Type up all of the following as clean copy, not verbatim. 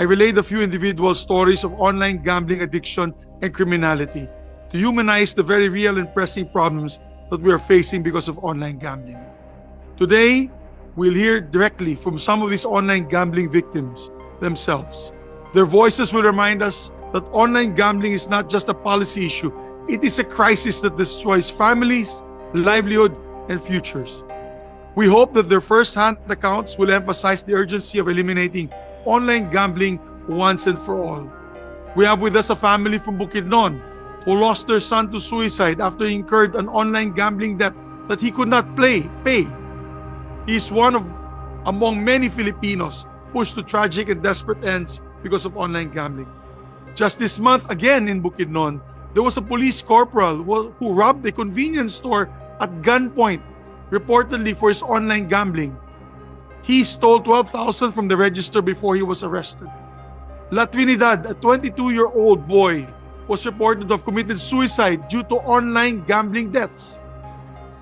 I relayed a few individual stories of online gambling addiction and criminality to humanize the very real and pressing problems that we are facing because of online gambling. Today, we'll hear directly from some of these online gambling victims themselves. Their voices will remind us that online gambling is not just a policy issue, it is a crisis that destroys families, livelihood, and futures. We hope that their first-hand accounts will emphasize the urgency of eliminating online gambling once and for all. We have with us a family from Bukidnon who lost their son to suicide after he incurred an online gambling debt that he could not pay. He is one of among many Filipinos pushed to tragic and desperate ends because of online gambling. Just this month, again in Bukidnon, there was a police corporal who robbed a convenience store at gunpoint, reportedly for his online gambling. He stole 12,000 from the register before he was arrested. La Trinidad, a 22-year-old boy, was reported to have committed suicide due to online gambling debts.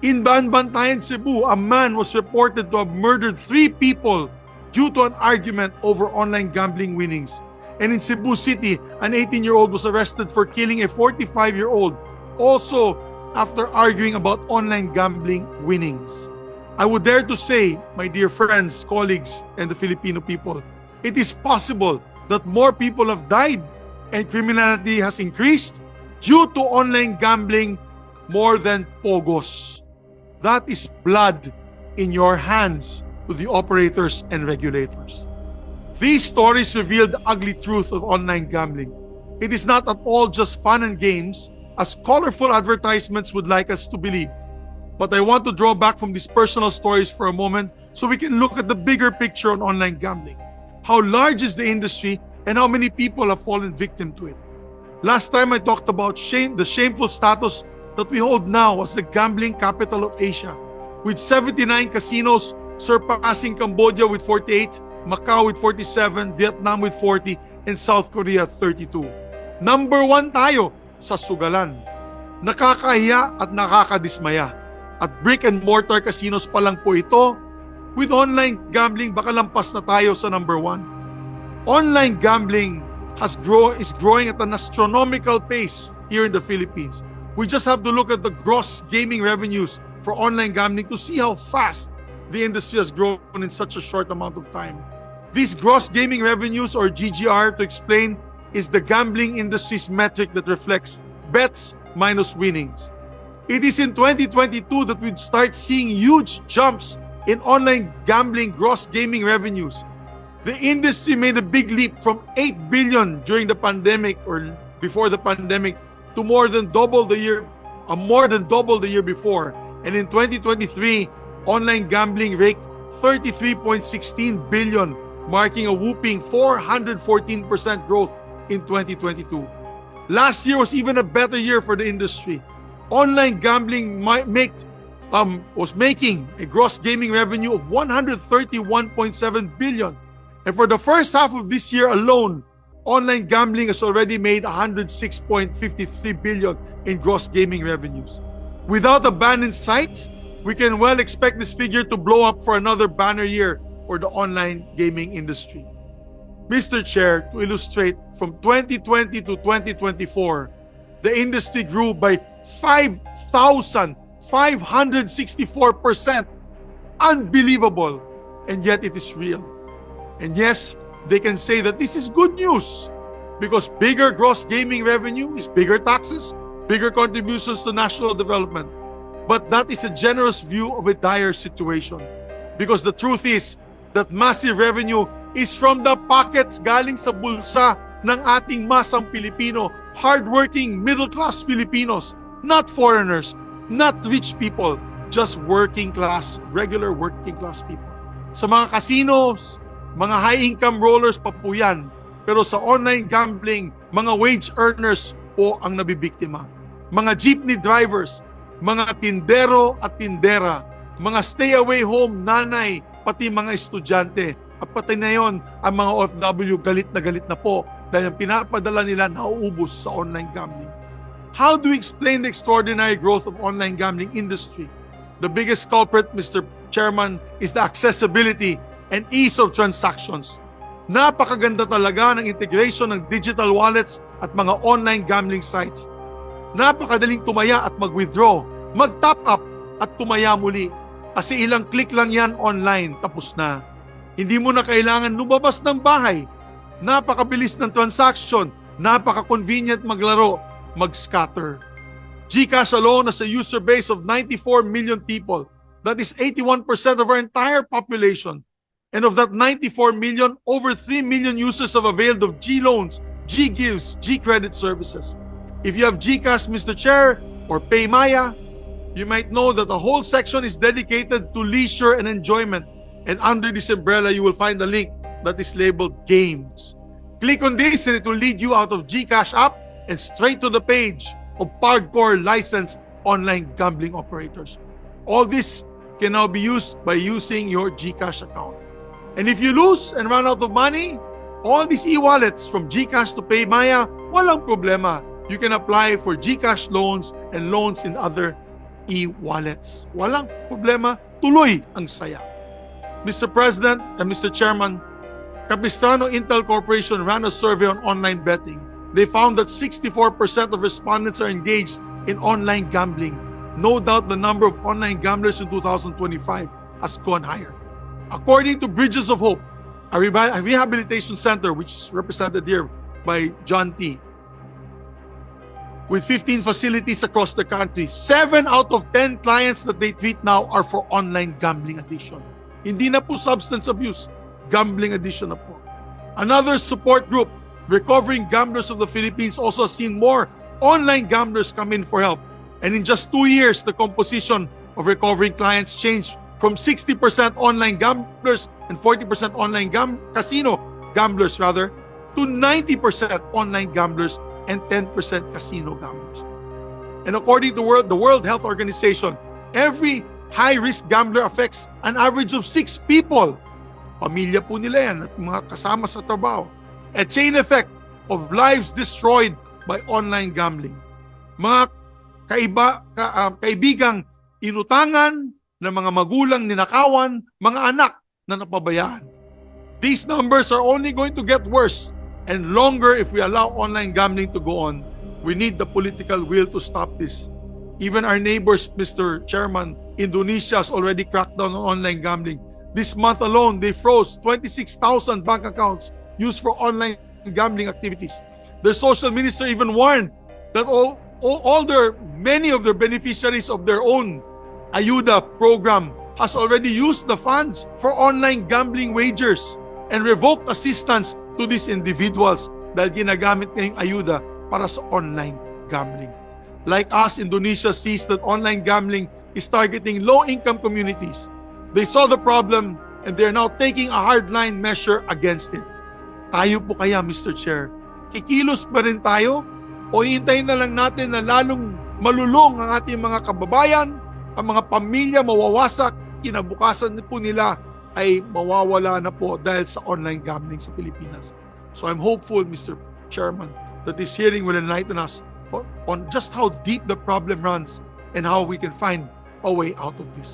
In Banbantayan, Cebu, a man was reported to have murdered 3 people due to an argument over online gambling winnings. And in Cebu City, an 18-year-old was arrested for killing a 45-year-old, also after arguing about online gambling winnings. I would dare to say, my dear friends, colleagues, and the Filipino people, it is possible that more people have died and criminality has increased due to online gambling more than pogos. That is blood in your hands to the operators and regulators. These stories reveal the ugly truth of online gambling. It is not at all just fun and games, as colorful advertisements would like us to believe. But I want to draw back from these personal stories for a moment so we can look at the bigger picture on online gambling. How large is the industry and how many people have fallen victim to it? Last time I talked about the shameful status that we hold now as the gambling capital of Asia, with 79 casinos surpassing Cambodia with 48, Macau with 47, Vietnam with 40, and South Korea 32. Number 1 tayo sa sugalan. Nakakahiya at nakakadismaya. At brick and mortar casinos pa lang po ito, with online gambling baka lampas na tayo sa number 1. Online gambling is growing at an astronomical pace here in the Philippines. We just have to look at the gross gaming revenues for online gambling to see how fast the industry has grown in such a short amount of time. These gross gaming revenues, or GGR to explain, is the gambling industry's metric that reflects bets minus winnings. It is in 2022 that we'd start seeing huge jumps in online gambling gross gaming revenues. The industry made a big leap from 8 billion during the pandemic or before the pandemic to more than double the year before. And in 2023, online gambling raked 33.16 billion, marking a whooping 414% growth in 2022. Last year was even a better year for the industry. Online gambling was making a gross gaming revenue of 131.7 billion. And for the first half of this year alone, online gambling has already made 106.53 billion in gross gaming revenues. Without a ban in sight, we can well expect this figure to blow up for another banner year for the online gaming industry. Mr. Chair, to illustrate, from 2020 to 2024, the industry grew by 5,564%. Unbelievable. And yet it is real. And yes, they can say that this is good news because bigger gross gaming revenue is bigger taxes, bigger contributions to national development. But that is a generous view of a dire situation because the truth is that massive revenue is from the pockets galing sa bulsa ng ating masang Pilipino, hardworking middle-class Filipinos, not foreigners, not rich people, just working class, regular working class people. Sa mga casinos, mga high-income rollers pa po yan. Pero sa online gambling, mga wage earners po ang nabibiktima. Mga jeepney drivers, mga tindero at tindera, mga stay-away home nanay, pati mga estudyante. At pati na yon, ang mga OFW galit na po dahil ang pinapadala nila nauubos sa online gambling. How do we explain the extraordinary growth of online gambling industry? The biggest culprit, Mr. Chairman, is the accessibility and ease of transactions. Napakaganda talaga ng integration ng digital wallets at mga online gambling sites. Napakadaling tumaya at mag-withdraw, mag-top up at tumaya muli. Kasi ilang click lang yan online, tapos na. Hindi mo na kailangan lumabas ng bahay. Napakabilis ng transaction, napaka-convenient maglaro, mag-scatter. GCash alone has a user base of 94 million people. That is 81% of our entire population. And of that 94 million, over 3 million users have availed of G-loans, G-gives, G-credit services. If you have GCash, Mr. Chair, or PayMaya, you might know that the whole section is dedicated to leisure and enjoyment. And under this umbrella, you will find a link that is labeled Games. Click on this and it will lead you out of GCash app and straight to the page of Pardcore licensed online gambling operators. All this can now be used by using your GCash account. And if you lose and run out of money, all these e-wallets from GCash to PayMaya, walang problema. You can apply for GCash loans and loans in other e-wallets. Walang problema, tuloy ang saya. Mr. President and Mr. Chairman, Capistrano Intel Corporation ran a survey on online betting. They found that 64% of respondents are engaged in online gambling. No doubt the number of online gamblers in 2025 has gone higher. According to Bridges of Hope, a rehabilitation center which is represented here by John T., with 15 facilities across the country, 7 out of 10 clients that they treat now are for online gambling addiction. Hindi na po substance abuse, gambling addiction na po. Another support group, Recovering Gamblers of the Philippines, also has seen more online gamblers come in for help. And in just 2 years, the composition of recovering clients changed from 60% online gamblers and 40% online casino gamblers rather, to 90% online gamblers and 10% casino gamblers. And according to the World Health Organization, every high-risk gambler affects an average of 6 people. Pamilya po nila yan at mga kasama sa trabaho. A chain effect of lives destroyed by online gambling. Mga kaibigang inutangan ng mga magulang ninakawan, mga anak na napabayaan. These numbers are only going to get worse and longer if we allow online gambling to go on. We need the political will to stop this. Even our neighbors, Mr. Chairman, Indonesia has already cracked down on online gambling. This month alone, they froze 26,000 bank accounts used for online gambling activities. Their social minister even warned that many of their beneficiaries of their own Ayuda program has already used the funds for online gambling wagers and revoked assistance to these individuals dahil ginagamit ngayong ayuda para sa online gambling. Like us, Indonesia sees that online gambling is targeting low-income communities. They saw the problem and they're now taking a hardline measure against it. Tayo po kaya, Mr. Chair, kikilos pa rin tayo o hintayin na lang natin na lalong malulong ang ating mga kababayan, ang mga pamilya mawawasak, kinabukasan po nila ay mawawala na po dahil sa online gambling sa Pilipinas. So I'm hopeful, Mr. Chairman, that this hearing will enlighten us on just how deep the problem runs and how we can find a way out of this.